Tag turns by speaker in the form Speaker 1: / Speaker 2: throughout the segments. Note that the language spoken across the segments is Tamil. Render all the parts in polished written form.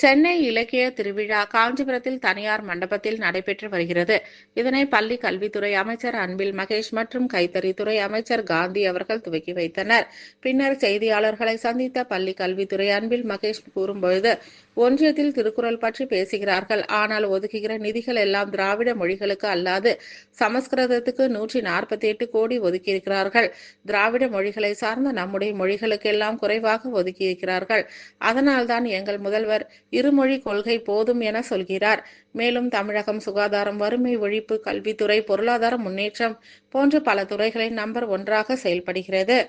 Speaker 1: சென்னை இலக்கிய திருவிழா காஞ்சிபுரத்தில் தனியார் மண்டபத்தில் நடைபெற்று வருகிறது. இதனை பள்ளி கல்வித்துறை அமைச்சர் அன்பில் மகேஷ் மற்றும் கைத்தறித்துறை அமைச்சர் காந்தி அவர்கள் துவக்கி வைத்தனர். பின்னர் செய்தியாளர்களை சந்தித்த பள்ளி கல்வித்துறை அன்பில் மகேஷ் கூறும்பொழுது, ஒன்றியத்தில் திருக்குறள் பற்றி பேசுகிறார்கள். ஆனால் ஒதுக்குகிற நிதிகள் எல்லாம் திராவிட மொழிகளுக்கு அல்லாது சமஸ்கிருதத்துக்கு 148 கோடி ஒதுக்கியிருக்கிறார்கள். திராவிட மொழிகளை சார்ந்த நம்முடைய மொழிகளுக்கெல்லாம் குறைவாக ஒதுக்கியிருக்கிறார்கள். அதனால்தான் எங்கள் முதல்வர் இருமொழி கொள்கை போதும் என சொல்கிறார். மேலும் தமிழகம் சுகாதாரம், வறுமை ஒழிப்பு, கல்வித்துறை, பொருளாதார முன்னேற்றம் போன்ற பல துறைகளில் நம்பர் 1ஆக செயல்படுகிறது.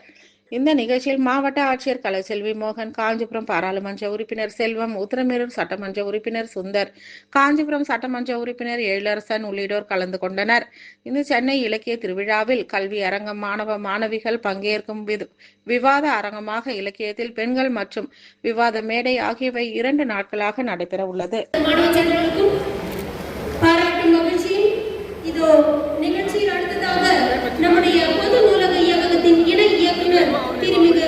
Speaker 1: இந்த நிகழ்ச்சியில் மாவட்ட ஆட்சியர் கலைச்செல்வி மோகன், காஞ்சிபுரம் பாராளுமன்ற உறுப்பினர் செல்வம், உத்திரமேரூர் சட்டமன்ற உறுப்பினர் சுந்தர், காஞ்சிபுரம் சட்டமன்ற உறுப்பினர் எழிலரசன் உள்ளிட்டோர் கலந்து கொண்டனர். இந்த சென்னை இலக்கிய திருவிழாவில் கல்வி அரங்கம், மாணவ மாணவிகள் பங்கேற்கும் விவாத அரங்கமாக இலக்கியத்தில் பெண்கள் மற்றும் விவாத மேடை ஆகியவை 2 நாட்களாக நடைபெற உள்ளது.
Speaker 2: நிகழ்ச்சியில் அடுத்ததாக நம்முடைய பொது நூலக இயக்கத்தின் இணை இயக்குனர் திருமிகு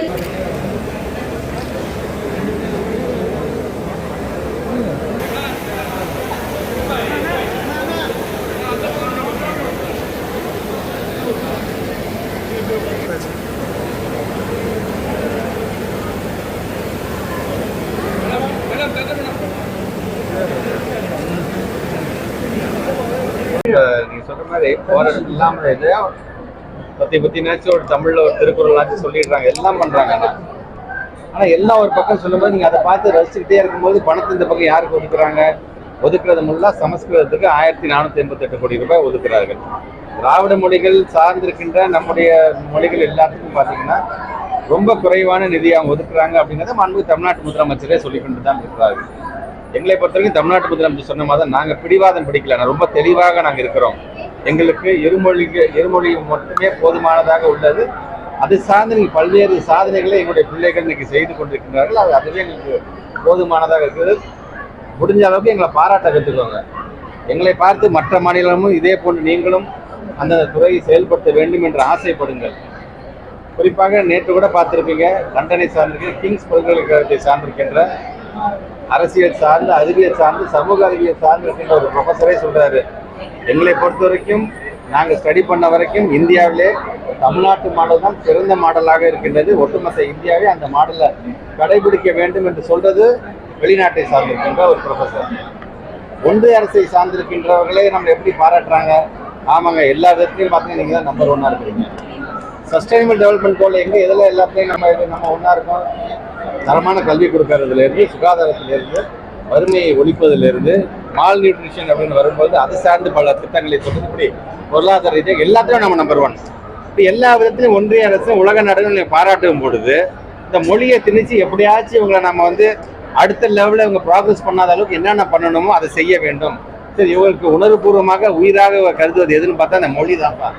Speaker 3: நீங்க சொல்ற மாதிரி போராட்டம் இல்லாம இது பத்தினாச்சும் ஒரு தமிழ்ல ஒரு திருக்குறளாச்சும் சொல்லிடுறாங்க, எல்லாம் பண்றாங்க. ஆனா எல்லாம் ஒரு பக்கம் சொல்லும்போது நீங்க அதை பார்த்து ரசிச்சுக்கிட்டே இருக்கும்போது பணத்தை இந்த பக்கம் யாருக்கு ஒதுக்குறாங்க? ஒதுக்குறது முல்லா சமஸ்கிருதத்துக்கு 1488 கோடி ரூபாய் ஒதுக்குறார்கள். திராவிட மொழிகள் சார்ந்திருக்கின்ற நம்முடைய மொழிகள் எல்லாத்துக்கும் பாத்தீங்கன்னா ரொம்ப குறைவான நிதி அவங்க ஒதுக்குறாங்க அப்படிங்கிறத மாண்புமிகு தமிழ்நாட்டு முதலமைச்சரே சொல்லிக்கொண்டு தான் இருக்கிறார்கள். எங்களை பொறுத்தவரைக்கும் தமிழ்நாட்டு முதலமைச்சர் சொன்ன மாதிரி நாங்கள் பிடிவாதம் பிடிக்கல, ரொம்ப தெளிவாக நாங்கள் இருக்கிறோம். எங்களுக்கு இருமொழி மட்டுமே போதுமானதாக உள்ளது. அது சார்ந்து நீங்கள் பல்வேறு சாதனைகளை எங்களுடைய பிள்ளைகள் இன்னைக்கு செய்து கொண்டிருக்கிறார்கள். அதுவே எங்களுக்கு போதுமானதாக இருக்குது. முடிஞ்ச அளவுக்கு எங்களை பாராட்ட கற்றுக்கோங்க. எங்களை பார்த்து மற்ற மாநிலமும் இதே போன்று நீங்களும் அந்த துறையை செயல்படுத்த வேண்டும் என்று ஆசைப்படுங்கள். குறிப்பாக நேற்று கூட பார்த்துருப்பீங்க, லண்டனை சார்ந்திருக்கிற கிங்ஸ் பல்கலைக்கழகத்தை சார்ந்திருக்கின்ற அரசியல் சார்ந்து, அறிவியல் சார்ந்து, சமூக அறிவியல் சார்ந்து இருக்கின்ற ஒரு ப்ரொஃபஸரே சொல்றாரு, எங்களை பொறுத்த வரைக்கும் நாங்கள் ஸ்டடி பண்ண வரைக்கும் இந்தியாவிலே தமிழ்நாட்டு மாடல் தான் சிறந்த மாடலாக இருக்கின்றது. ஒட்டுமொத்த இந்தியாவே அந்த மாடலை கடைபிடிக்க வேண்டும் என்று சொல்றது வெளிநாட்டை சார்ந்திருக்கின்ற ஒரு ப்ரொஃபஸர். ஒன்றிய அரசை சார்ந்திருக்கின்றவர்களே நம்ம எப்படி பாராட்டுறாங்க? ஆமாங்க, எல்லா விதத்திலையும் பார்த்தீங்கன்னா நீங்கள் தான் நம்பர் 1ஆ இருக்கிறீங்க. சஸ்டைனபிள் டெவலப்மெண்ட் கோல் எங்கே எதில் எல்லாத்துலேயும் நம்ம ஒன்றா இருக்கோம். தரமான கல்வி கொடுக்கறதுலேருந்து, சுகாதாரத்திலிருந்து, வறுமையை ஒழிப்பதிலிருந்து, மால் நியூட்ரிஷன் அப்படின்னு வரும்போது அது சார்ந்து பல திட்டங்களை சொல்றது. இப்படி பொருளாதார ரீதியாக எல்லாத்தையும் நம்ம நம்பர் 1. இப்படி எல்லா விதத்திலையும் ஒன்றிய அரசு உலக நாடுகள் பாராட்டும் பொழுது இந்த மொழியை திணிச்சு எப்படியாச்சும் இவங்களை நம்ம அடுத்த லெவலில் இவங்க ப்ராக்ரஸ் பண்ணாத அளவுக்கு என்னென்ன பண்ணணுமோ அதை செய்ய வேண்டும். சரி, இவங்களுக்கு உணர்வுபூர்வமாக உயிராக கருதுவது எதுன்னு பார்த்தா அந்த மொழி தான்ப்பா,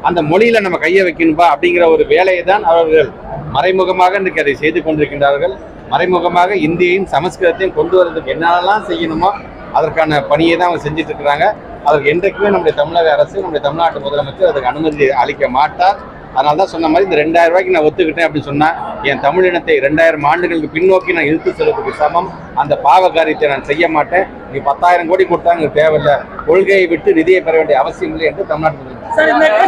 Speaker 3: அந்த மொழியில நம்ம கையை வைக்கணும்பா அப்படிங்கிற ஒரு வேலையை தான் அவர்கள் மறைமுகமாக இன்றைக்கு அதை செய்து கொண்டிருக்கின்றார்கள். மறைமுகமாக இந்தியையும் சமஸ்கிருதத்தையும் கொண்டு வரதுக்கு என்னென்னலாம் செய்யணுமோ அதற்கான பணியை தான் அவங்க செஞ்சுட்டு இருக்கிறாங்க. அதற்கு என்றைக்குமே நம்முடைய தமிழக அரசு, நம்முடைய தமிழ்நாட்டு முதலமைச்சர் அதுக்கு அனுமதி அளிக்க மாட்டார். அதனால தான் சொன்ன மாதிரி இந்த 2000 ரூபாய்க்கு நான் ஒத்துக்கிட்டேன் அப்படின்னு சொன்னா என் தமிழினத்தை 2000 ஆண்டுகளுக்கு பின்னோக்கி நான் இழுத்து செல்வதற்கு சமம். அந்த பாவ காரியத்தை நான் செய்ய மாட்டேன். நீ 10,000 கோடி கொடுத்தா எனக்கு தேவையில்லை, கொள்கையை விட்டு நிதியை பெற வேண்டிய அவசியம் இல்லை என்று தமிழ்நாட்டு முதலமைச்சர்